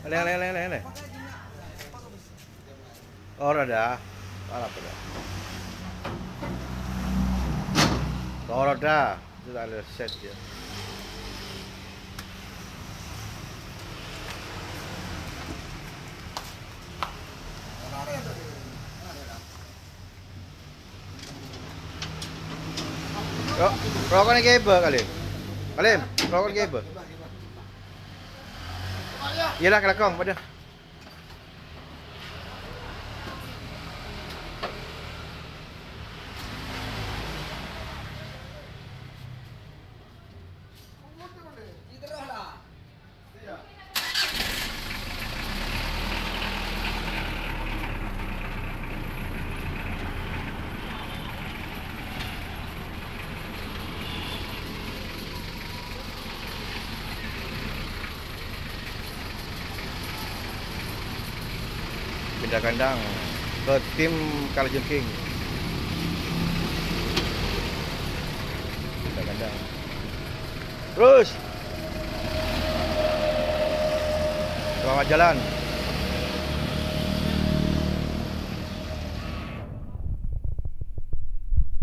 Leh. Oh, dah. Apa dah? Oh, dah. Itu tak ada set je. Rokok ni kabel kali. Kalim, rokok ni kabel. Yalah kelakong pada. Pindah kandang ke tim Kalajengking. Pindah kandang. Terus. Selamat jalan.